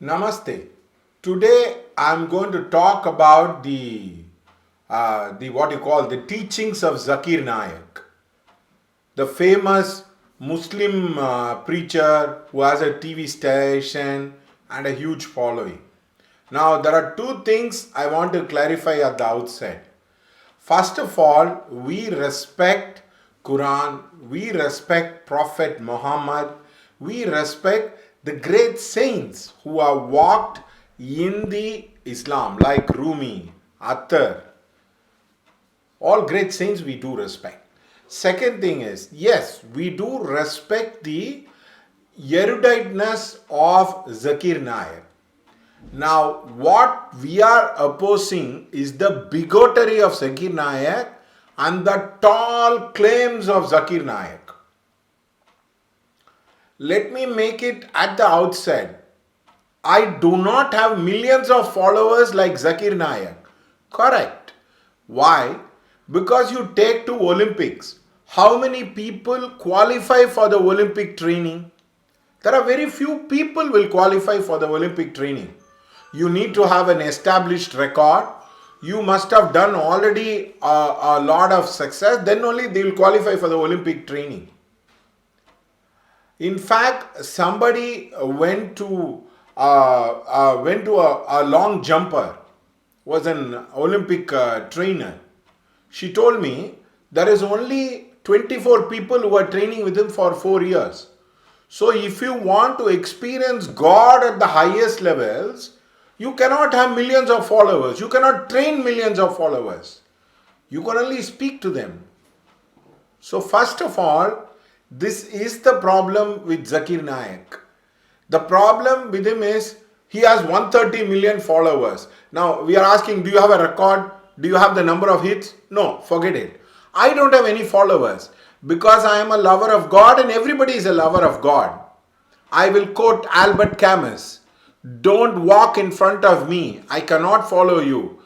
Namaste. Today I'm going to talk about the what you call the teachings of Zakir Naik, the famous Muslim preacher who has a TV station and a huge following. Now there are two things I want to clarify at the outset. First of all, we respect Quran, we respect Prophet Muhammad, we respect the great saints who have walked in the Islam like Rumi, Attar, all great saints we do respect. Second thing is, yes, we do respect the eruditeness of Zakir Naik. Now, what we are opposing is the bigotry of Zakir Naik and the tall claims of Zakir Naik. Let me make it at the outset. I do not have millions of followers like Zakir Naik. Correct. Why? Because you take to Olympics. How many people qualify for the Olympic training? There are very few people will qualify for the Olympic training. You need to have an established record. You must have done already a lot of success. Then only they will qualify for the Olympic training. In fact, somebody went to a long jumper, was an Olympic trainer. She told me there is only 24 people who are training with him for 4 years. So if you want to experience God at the highest levels, you cannot have millions of followers. You cannot train millions of followers. You can only speak to them. So first of all, this is the problem with Zakir Naik. The problem with him is he has 130 million followers. Now we are asking, do you have a record? Do you have the number of hits? No, forget it. I don't have any followers because I am a lover of God and everybody is a lover of God. I will quote Albert Camus. Don't walk in front of me. I cannot follow you.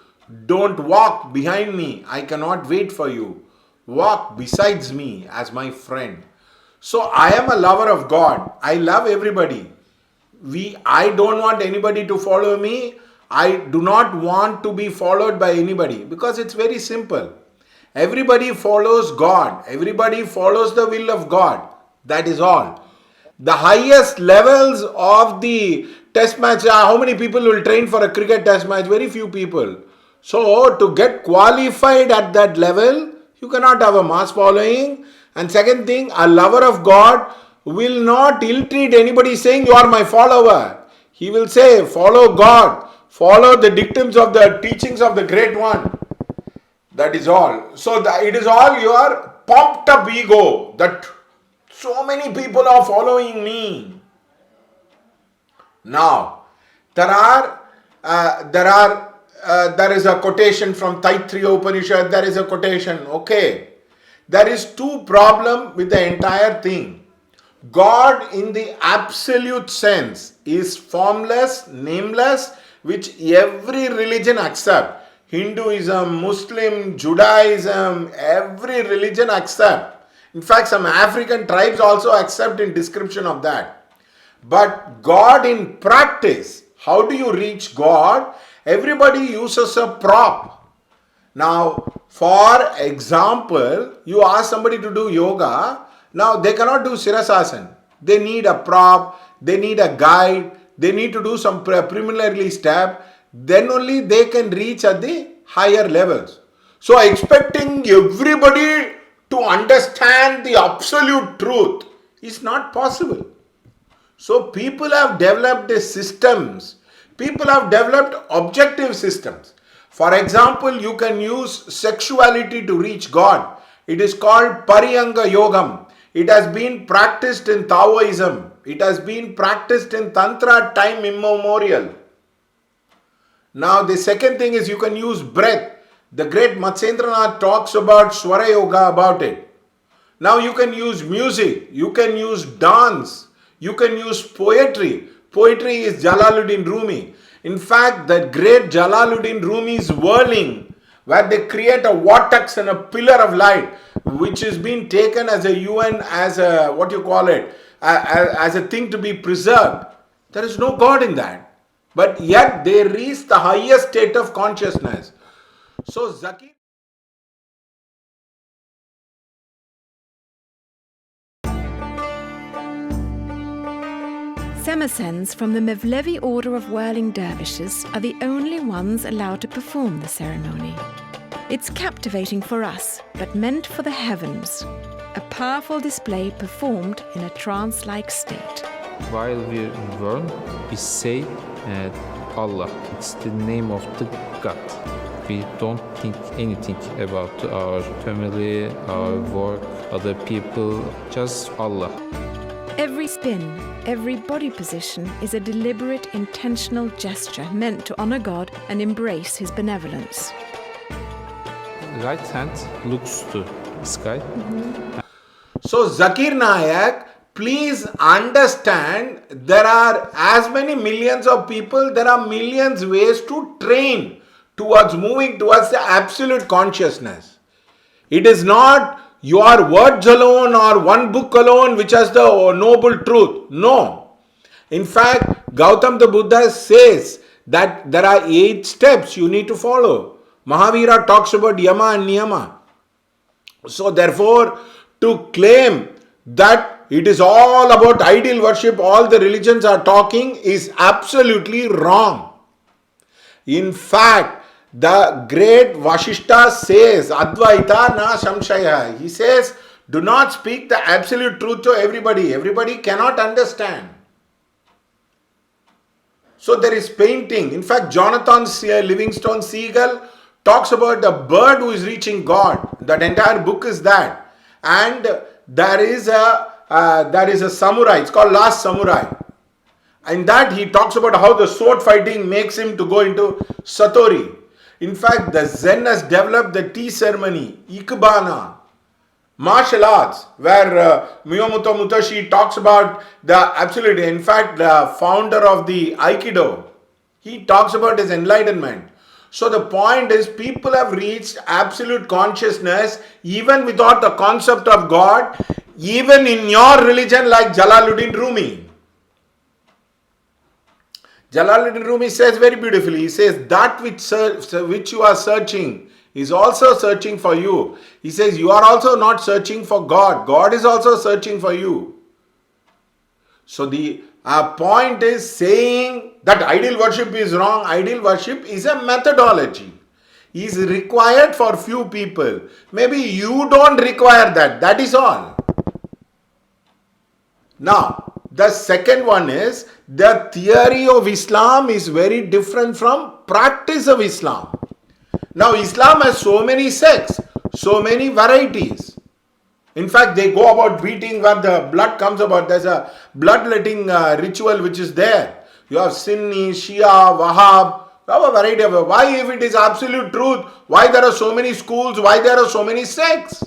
Don't walk behind me. I cannot wait for you. Walk besides me as my friend. So I am a lover of God. I love everybody. I don't want anybody to follow me. I do not want to be followed by anybody because it's very simple. Everybody follows God. Everybody follows the will of God. That is all. The highest levels of the test match, how many people will train for a cricket test match? Very few people. So to get qualified at that level, you cannot have a mass following. And second thing, a lover of God will not ill-treat anybody saying you are my follower. He will say follow God, follow the dictums of the teachings of the great one. That is all. So it is all your pumped up ego that so many people are following me. Now, there is a quotation from Taittiriya Upanishad. There is a quotation. Okay. There is two problems with the entire thing. God in the absolute sense is formless, nameless, which every religion accepts. Hinduism, Muslim, Judaism, every religion accept. In fact, some African tribes also accept in description of that. But God in practice, how do you reach God? Everybody uses a prop. Now, for example, you ask somebody to do yoga, now they cannot do Sirasasana. They need a prop, they need a guide, they need to do some preliminary step, then only they can reach at the higher levels. So expecting everybody to understand the absolute truth is not possible. So people have developed systems, people have developed objective systems. For example, you can use sexuality to reach God. It is called Pariyanga Yogam. It has been practiced in Taoism. It has been practiced in Tantra time immemorial. Now the second thing is you can use breath. The great Matsyendranath talks about Swara Yoga about it. Now you can use music. You can use dance. You can use poetry. Poetry is Jalaluddin Rumi. In fact, the great Jalaluddin Rumi's whirling, where they create a vortex and a pillar of light, which is being taken as a UN, as a, what you call it, as a thing to be preserved. There is no God in that. but yet they reach the highest state of consciousness. So Zakir. Samarsands from the Mevlevi order of whirling dervishes are the only ones allowed to perform the ceremony. It's captivating for us, but meant for the heavens. A powerful display performed in a trance-like state. While we burn, we say Allah. It's the name of the God. We don't think anything about our family, our work, other people, just Allah. Every spin, every body position is a deliberate, intentional gesture meant to honor God and embrace His benevolence. Right hand looks to sky. So Zakir Naik, please understand, there are as many millions of people, there are millions ways to train towards moving towards the absolute consciousness. It is not your words alone or one book alone which has the noble truth. No. In fact, Gautam the Buddha says that there are 8 steps you need to follow. Mahavira talks about yama and niyama. So therefore, to claim that it is all about ideal worship, all the religions are talking, is absolutely wrong. In fact, the great Vashishta says, Advaita na samshaya. He says, do not speak the absolute truth to everybody. Everybody cannot understand. So there is painting. In fact, Jonathan Livingstone Seagull talks about the bird who is reaching God. That entire book is that. And there is a samurai. It's called Last Samurai. In that he talks about how the sword fighting makes him to go into Satori. In fact, the Zen has developed the tea ceremony, Ikebana, martial arts, where Miyamoto Musashi talks about the absolute. In fact, the founder of the Aikido, he talks about his enlightenment. So the point is, people have reached absolute consciousness even without the concept of God, even in your religion like Jalaluddin Rumi. Jalaluddin Rumi says very beautifully, he says, that which you are searching is also searching for you. He says, you are also not searching for God. God is also searching for you. So the point is saying that ideal worship is wrong. Ideal worship is a methodology. Is required for few people. Maybe you don't require that. That is all. Now, the second one is, the theory of Islam is very different from practice of Islam. Now, Islam has so many sects, so many varieties. In fact, they go about beating where the blood comes about. There's a bloodletting ritual which is there. You have Sunni, Shia, Wahhab. You have a variety of. Why, if it is absolute truth, why there are so many schools, why there are so many sects?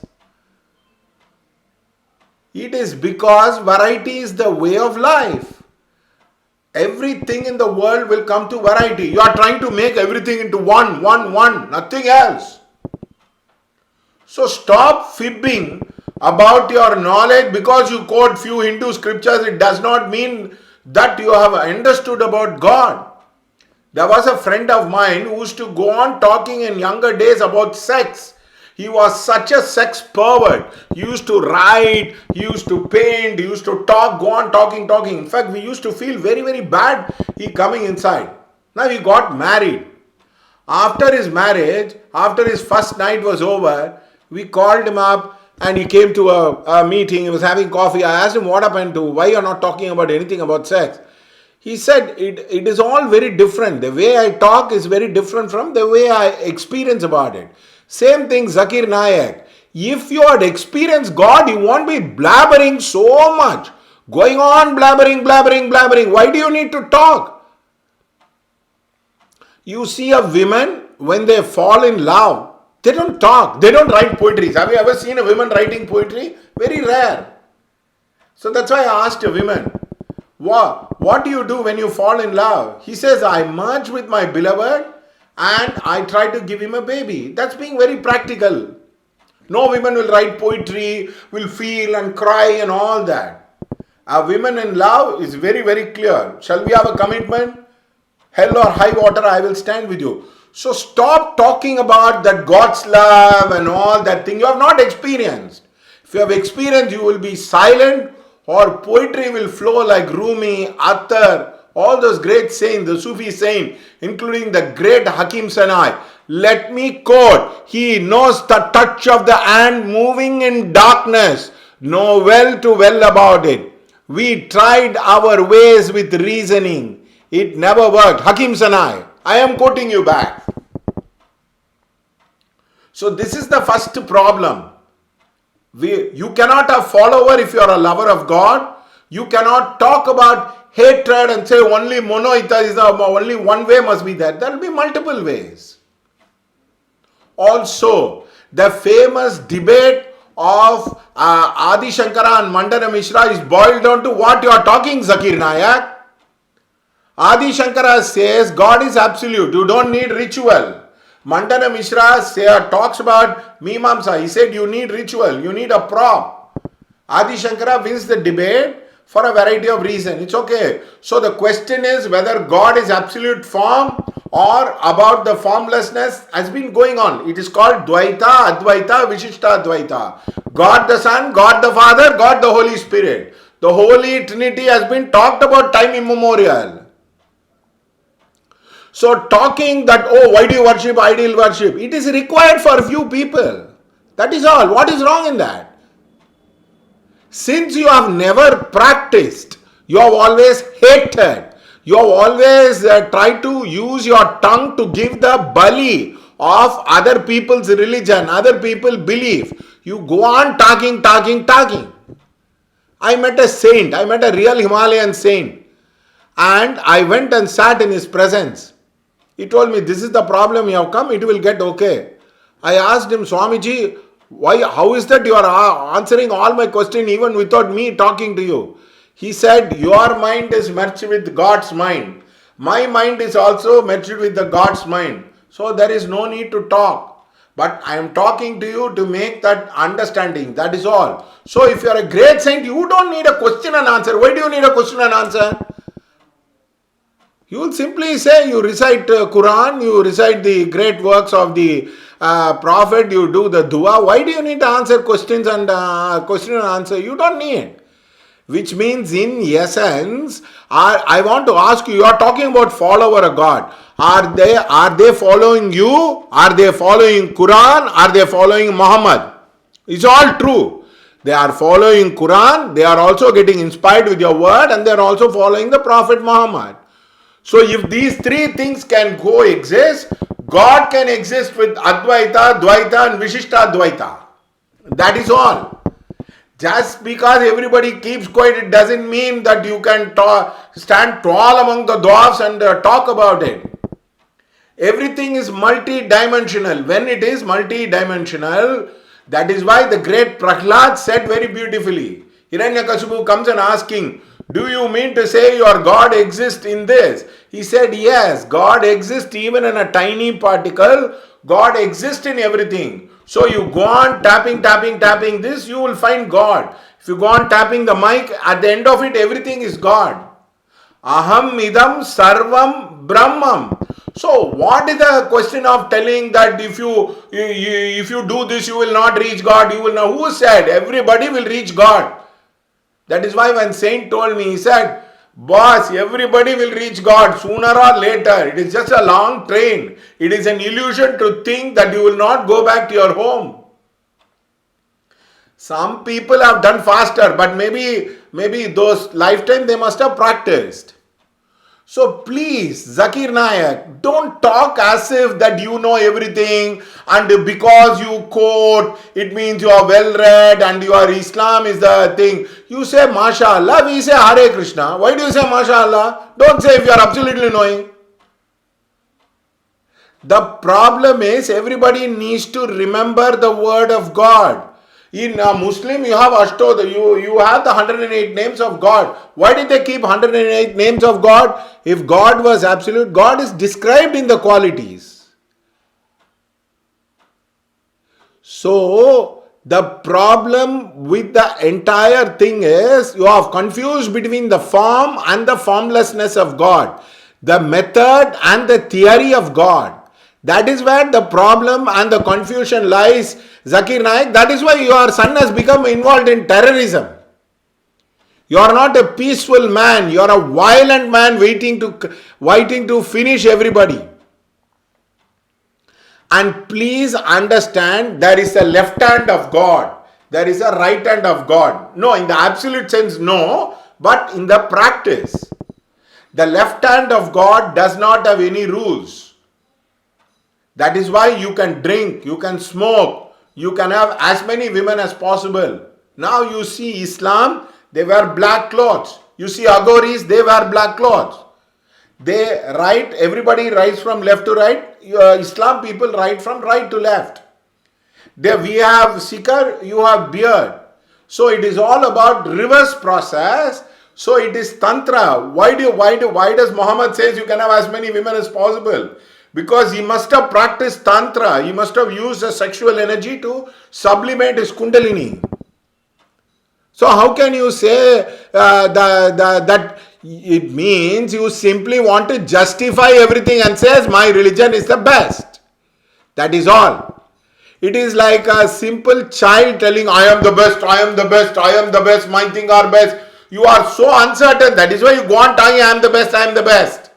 It is because variety is the way of life. Everything in the world will come to variety. You are trying to make everything into one, nothing else. So stop fibbing about your knowledge. Because you quote few Hindu scriptures, it does not mean that you have understood about God. There was a friend of mine who used to go on talking in younger days about sex. He was such a sex pervert. He used to write, he used to paint, he used to talk, go on talking. In fact, we used to feel very, very bad he coming inside. Now he got married. After his marriage, after his first night was over, we called him up and he came to a meeting. He was having coffee. I asked him what happened to, why you are not talking about anything about sex. He said, it is all very different. The way I talk is very different from the way I experience about it. Same thing, Zakir Naik. If you had experienced God, you won't be blabbering so much. Going on blabbering. Why do you need to talk? You see a woman, when they fall in love, they don't talk. They don't write poetry. Have you ever seen a woman writing poetry? Very rare. So that's why I asked a woman, what do you do when you fall in love? He says, I merge with my beloved and I try to give him a baby. That's being very practical. No women will write poetry, will feel and cry and all that. A woman in love is very, very clear. Shall we have a commitment? hell or high water, I will stand with you. So stop talking about that God's love and all that thing you have not experienced. If you have experienced, you will be silent, or poetry will flow like Rumi, Attar, all those great saints, the Sufi saint, including the great Hakim Sanai. Let me quote, he knows the touch of the hand moving in darkness, know well to well about it. We tried our ways with reasoning. It never worked. Hakim Sanai. I am quoting you back. So this is the first problem. You cannot have follower if you are a lover of God. You cannot talk about hatred and say only monotheism, only one way must be there. There will be multiple ways. Also, the famous debate of Adi Shankara and Mandana Mishra is boiled down to what you are talking, Zakir Nayak. Adi Shankara says God is absolute, you don't need ritual. Mandana Mishra talks about Mimamsa. He said you need ritual, you need a prop. Adi Shankara wins the debate for a variety of reasons. It's okay. So the question is whether God is absolute form or about the formlessness has been going on. It is called Dvaita, Advaita, Vishishta Advaita. God the Son, God the Father, God the Holy Spirit. The Holy Trinity has been talked about time immemorial. So talking that, oh, why do you worship idol worship? It is required for a few people. That is all. What is wrong in that? Since you have never practiced, you have always hated, you have always tried to use your tongue to give the bali of other people's religion, other people's belief. You go on talking. I met a saint, I met a real Himalayan saint, and I went and sat in his presence. He told me, this is the problem you have come, it will get okay. I asked him, Swamiji, why? How is that you are answering all my questions even without me talking to you? He said, your mind is merged with God's mind. My mind is also merged with the God's mind. So there is no need to talk. But I am talking to you to make that understanding. That is all. So if you are a great saint, you don't need a question and answer. Why do you need a question and answer? You will simply say you recite Quran, you recite the great works of the Prophet, you do the dua. Why do you need to answer questions and question and answer? You don't need. Which means in essence, I want to ask you are talking about follower of God. Are they following you? Are they following Quran? Are they following Muhammad? It's all true. They are following Quran, they are also getting inspired with your word, and they are also following the Prophet Muhammad. So if these three things can coexist, God can exist with Advaita, Dvaita and Vishishta Advaita. That is all. Just because everybody keeps quiet, it doesn't mean that you can stand tall among the dwarfs and talk about it. Everything is multi-dimensional. When it is multi-dimensional, that is why the great Prahlad said very beautifully. Hiranyakashipu comes and asking, do you mean to say your God exists in this? He said, yes, God exists even in a tiny particle. God exists in everything. So you go on tapping this, you will find God. If you go on tapping the mic, at the end of it, everything is God. Aham idam sarvam brahmam. So what is the question of telling that if you do this, you will not reach God? You will know. Who said? Everybody will reach God. That is why when Saint told me, he said, boss, everybody will reach God sooner or later. It is just a long train. It is an illusion to think that you will not go back to your home. Some people have done faster, but maybe those lifetime they must have practiced. So please, Zakir Nayak, don't talk as if that you know everything and because you quote, it means you are well read and your Islam is the thing. You say MashaAllah, we say Hare Krishna. Why do you say MashaAllah? Don't say if you are absolutely knowing. The problem is everybody needs to remember the word of God. In a Muslim, you have Ashtodha, you have the 108 names of God. Why did they keep 108 names of God? If God was absolute, God is described in the qualities. So, the problem with the entire thing is, you have confused between the form and the formlessness of God. The method and the theory of God. That is where the problem and the confusion lies, Zakir Naik. That is why your son has become involved in terrorism. You are not a peaceful man. You are a violent man waiting to finish everybody. And please understand, there is a left hand of God. There is a right hand of God. No, in the absolute sense, no. But in the practice, the left hand of God does not have any rules. That is why you can drink, you can smoke, you can have as many women as possible. Now you see Islam, they wear black clothes. You see Aghoris, they wear black clothes. They write, everybody writes from left to right. Islam people write from right to left. We have Sikar, you have beard. So it is all about reverse process. So it is Tantra. Why does Muhammad says you can have as many women as possible? Because he must have practiced Tantra. He must have used the sexual energy to sublimate his Kundalini. So how can you say that it means you simply want to justify everything and says my religion is the best. That is all. It is like a simple child telling I am the best, I am the best, I am the best, my thing are best. You are so uncertain. That is why you go on telling I am the best, I am the best.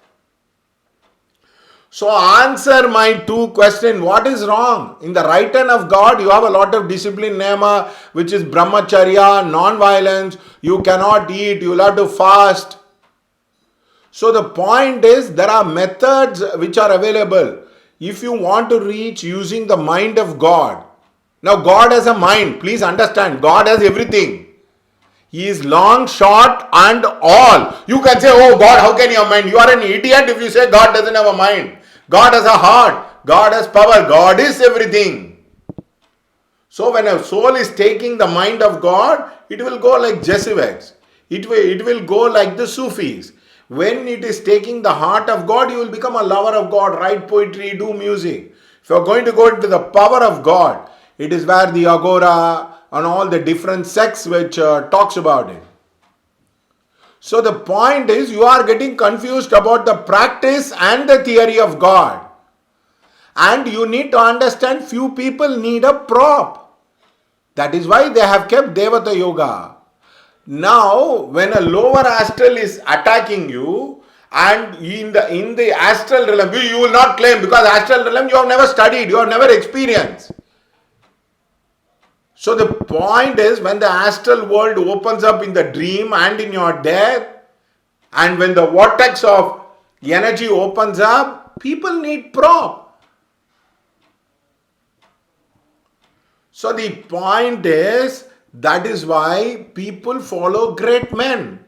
So answer my two questions. What is wrong? In the right hand of God, you have a lot of discipline, Nema, which is Brahmacharya, non-violence. You cannot eat, you will have to fast. So the point is, there are methods which are available. If you want to reach using the mind of God. Now God has a mind. Please understand, God has everything. He is long, short and all. You can say, oh God, how can you have a mind? You are an idiot if you say God doesn't have a mind. God has a heart. God has power. God is everything. So when a soul is taking the mind of God, it will go like Jesuits. It will go like the Sufis. When it is taking the heart of God, you will become a lover of God, write poetry, do music. If you are going to go into the power of God, it is where the Agora and all the different sects which talks about it. So the point is, you are getting confused about the practice and the theory of God. And you need to understand, few people need a prop. That is why they have kept Devata Yoga. Now, when a lower astral is attacking you, and in the astral realm, you will not claim, because astral realm you have never studied, you have never experienced. So the point is, when the astral world opens up in the dream and in your death, and when the vortex of energy opens up, people need prop. So the point is, that is why people follow great men.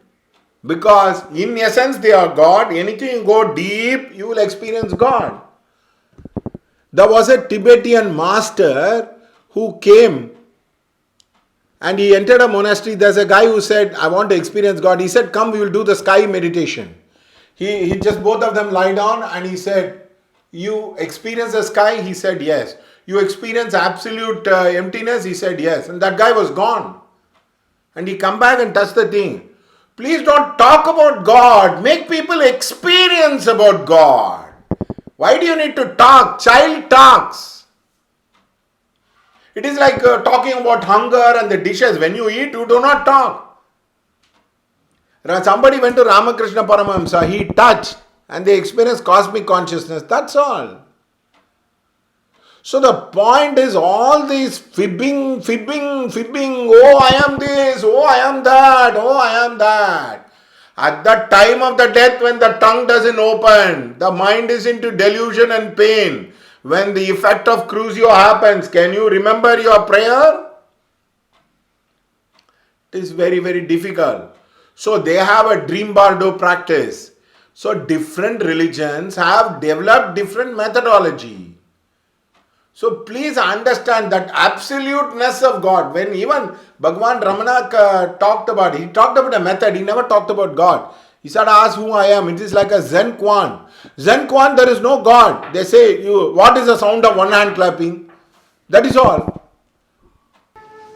Because in essence they are God. Anything you go deep, you will experience God. There was a Tibetan master who came and he entered a monastery. There's a guy who said, I want to experience God. He said, come, we will do the sky meditation. He just, both of them lie down and he said, you experience the sky? He said, yes. You experience absolute emptiness? He said, yes. And that guy was gone. And he come back and touched the thing. Please don't talk about God. Make people experience about God. Why do you need to talk? Child talks. It is like talking about hunger and the dishes. When you eat, you do not talk. Somebody went to Ramakrishna Paramahamsa. He touched and they experienced cosmic consciousness. That's all. So the point is, all these fibbing, oh I am this, oh I am that, oh I am that. At the time of the death, when the tongue doesn't open, the mind is into delusion and pain. When the effect of crucio happens, can you remember your prayer? It is very, very difficult. So they have a dream bardo practice. So different religions have developed different methodology. So please understand that absoluteness of God. When even Bhagwan Ramana talked about it, he talked about a method, he never talked about God. He said, ask who I am. It is like a Zen Kuan. Zen Kuan, there is no God. They say, what is the sound of one hand clapping? That is all.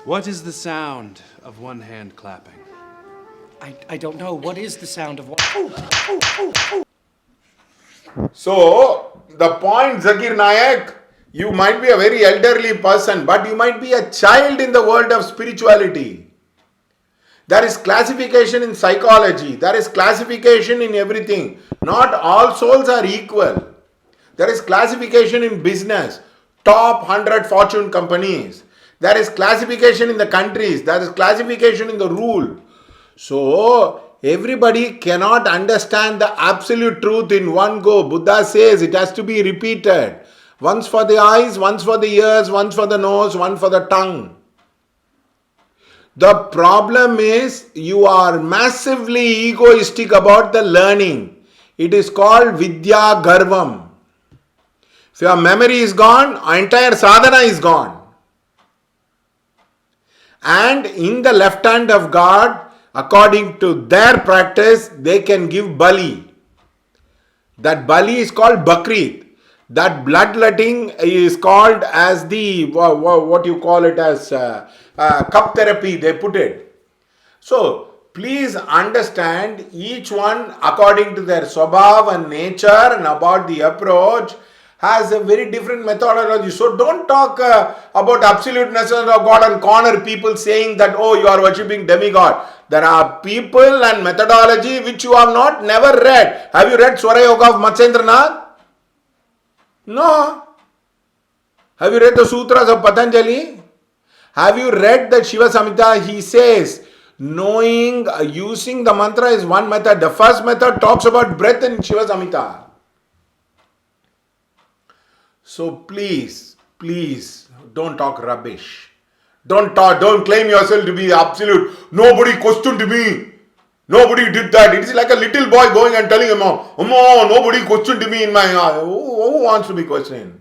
What is the sound of one hand clapping? I don't know. What is the sound of one? So, the point, Zakir Nayak, you might be a very elderly person, but you might be a child in the world of spirituality. There is classification in psychology, there is classification in everything. Not all souls are equal. There is classification in business, top 100 fortune companies. There is classification in the countries, there is classification in the rule. So, everybody cannot understand the absolute truth in one go. Buddha says it has to be repeated. Once for the eyes, once for the ears, once for the nose, one for the tongue. The problem is you are massively egoistic about the learning. It is called Vidya Garvam. If your memory is gone, entire sadhana is gone. And in the left hand of God, according to their practice, they can give bali. That bali is called Bakrit. That bloodletting is called as the, what you call it as cup therapy, they put it. So, please understand each one according to their swabhav and nature and about the approach has a very different methodology. So, don't talk about absoluteness of God and corner people saying that, oh, you are worshipping demigod. There are people and methodology which you have not never read. Have you read Swara Yoga of Matsyendranath? No. Have you read the sutras of Patanjali? Have you read that Shiva Samhita? He says, knowing, using the mantra is one method. The first method talks about breath in Shiva Samhita. So please, don't talk rubbish. Don't claim yourself to be absolute. Nobody questioned me. Nobody did that. It is like a little boy going and telling him, oh, nobody questioned me in my... Who wants to be questioned?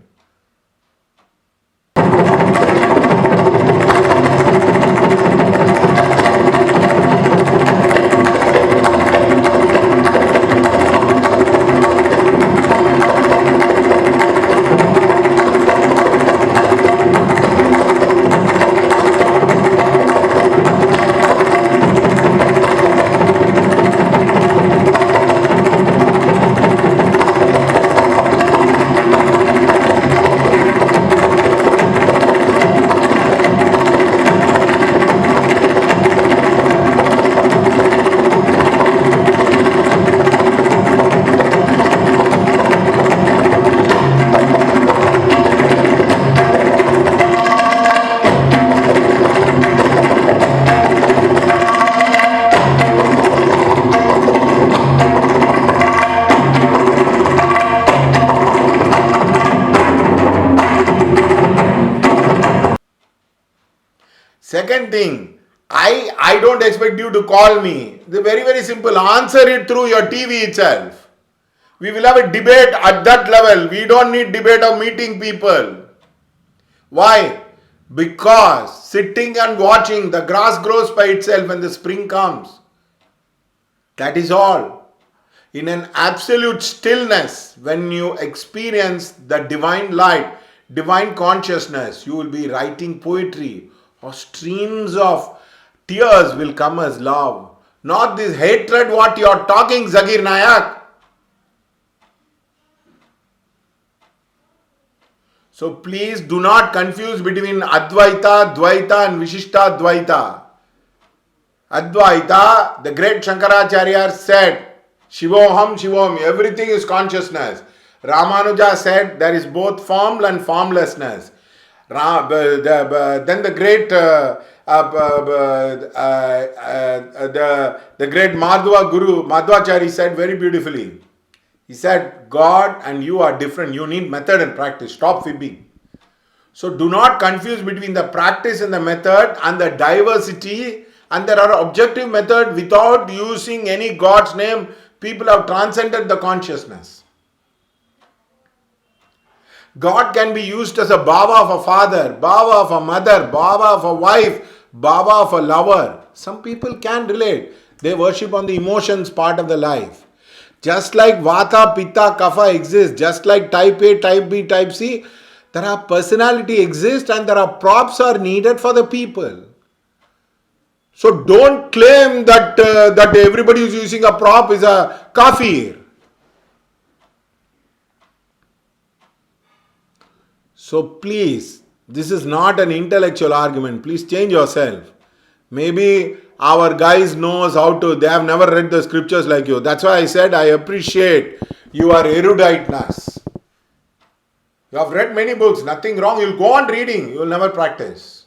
Second thing, I don't expect you to call me. The very simple. Answer it through your TV itself. We will have a debate at that level. We don't need debate of meeting people. Why? Because sitting and watching, the grass grows by itself when the spring comes. That is all. In an absolute stillness, when you experience the divine light, divine consciousness, you will be writing poetry, or streams of tears will come as love. Not this hatred what you are talking, Zakir Nayak. So please do not confuse between Advaita, Dvaita and Vishishta Dvaita. Advaita, the great Shankaracharya said, Shivoham, Shivoham, everything is consciousness. Ramanuja said there is both form and formlessness. Then the great the great Madhva Guru, Madhvacharya said very beautifully. He said, God and you are different. You need method and practice. Stop fibbing. So do not confuse between the practice and the method and the diversity. And there are objective method without using any God's name. People have transcended the consciousness. God can be used as a Baba of a father, Baba of a mother, Baba of a wife, Baba of a lover. Some people can relate. They worship on the emotions part of the life. Just like Vata, Pitta, Kapha exist, just like type A, type B, type C, there are personality exist and there are props are needed for the people. So don't claim that everybody who is using a prop is a kafir. So please, this is not an intellectual argument. Please change yourself. Maybe our guys knows how to, they have never read the scriptures like you. That's why I said I appreciate your eruditeness. You have read many books, nothing wrong. You'll go on reading, you'll never practice.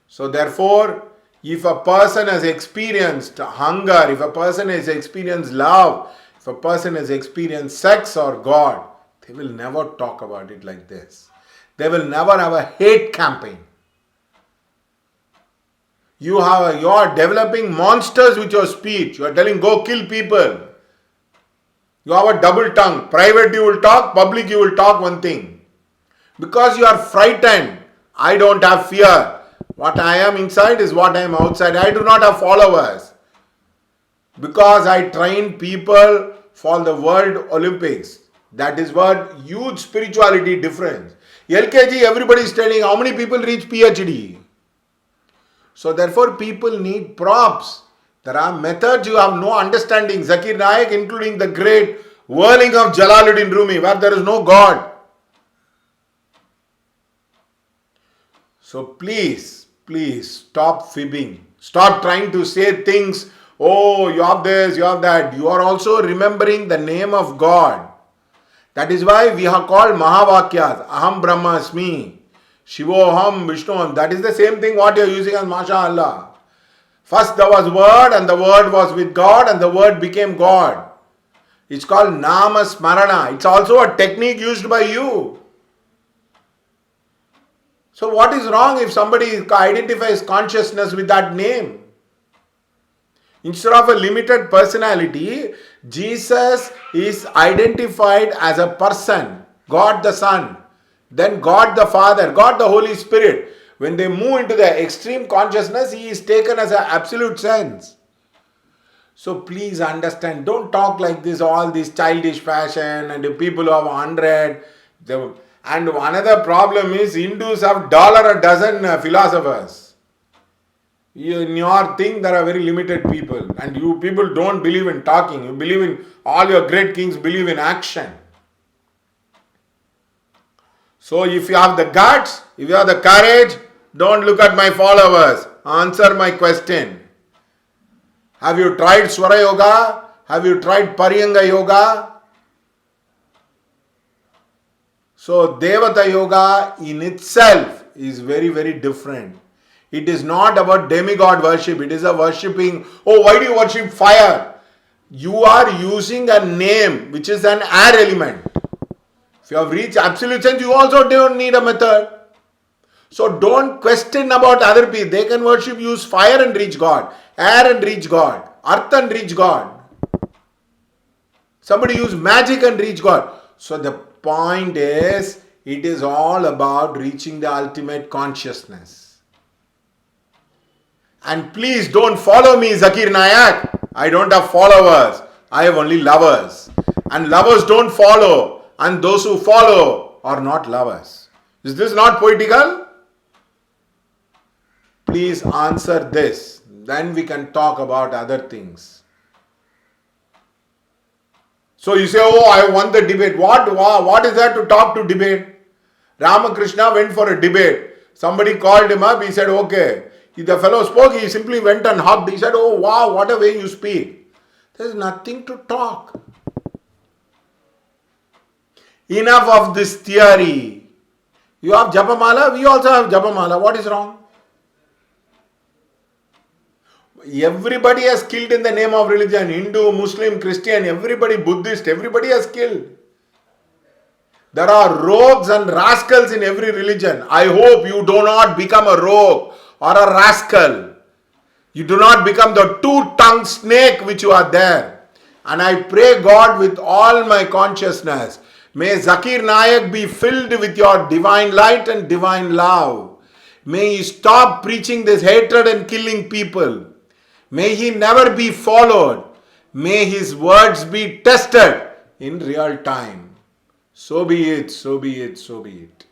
So therefore, if a person has experienced hunger, if a person has experienced love, if a person has experienced sex or God, they will never talk about it like this. They will never have a hate campaign. You are developing monsters with your speech. You are telling go kill people. You have a double tongue. Private you will talk, public you will talk one thing. Because you are frightened. I don't have fear. What I am inside is what I am outside. I do not have followers. Because I train people for the World Olympics. That is what huge spirituality difference. LKG, everybody is telling how many people reach PhD. So therefore people need props. There are methods you have no understanding. Zakir Naik, including the great whirling of Jalaluddin Rumi, where there is no God. So please stop fibbing. Stop trying to say things, oh, you have this, you have that. You are also remembering the name of God. That is why we are called Mahavakyas. Aham Brahmasmi. Shivoham Vishnuham. That is the same thing what you are using as MashaAllah. First there was word and the word was with God and the word became God. It's called Nama Smarana. It's also a technique used by you. So what is wrong if somebody identifies consciousness with that name? Instead of a limited personality, Jesus is identified as a person, God the Son, then God the Father, God the Holy Spirit. When they move into the extreme consciousness, he is taken as an absolute sense. So please understand, don't talk like this, all this childish fashion and the people who have 100. And another problem is Hindus have $1 a dozen philosophers. In your thing, there are very limited people. And you people don't believe in talking. You believe in, all your great kings believe in action. So if you have the guts, if you have the courage, don't look at my followers. Answer my question. Have you tried Swara Yoga? Have you tried Pariyanga Yoga? So Devata Yoga in itself is very, very different. It is not about demigod worship. It is a worshipping, oh, why do you worship fire? You are using a name which is an air element. If you have reached absolute sense, you also don't need a method. So don't question about other people. They can worship, use fire and reach God, air and reach God, earth and reach God. Somebody use magic and reach God. So the point is, it is all about reaching the ultimate consciousness. And please don't follow me, Zakir Naik. I don't have followers. I have only lovers. And lovers don't follow. And those who follow are not lovers. Is this not poetical? Please answer this. Then we can talk about other things. So you say, oh, I won the debate. What is there to talk to debate? Ramakrishna went for a debate. Somebody called him up. He said, okay. The fellow spoke. He simply went and hugged. He said, oh, wow, what a way you speak. There is nothing to talk. Enough of this theory. You have Japamala, we also have Japamala. What is wrong? Everybody has killed in the name of religion. Hindu, Muslim, Christian, everybody, Buddhist, everybody has killed. There are rogues and rascals in every religion. I hope you do not become a rogue or a rascal. You do not become the two-tongued snake which you are there. And I pray God with all my consciousness, may Zakir Naik be filled with your divine light and divine love. May he stop preaching this hatred and killing people. May he never be followed. May his words be tested in real time. So be it, so be it, so be it.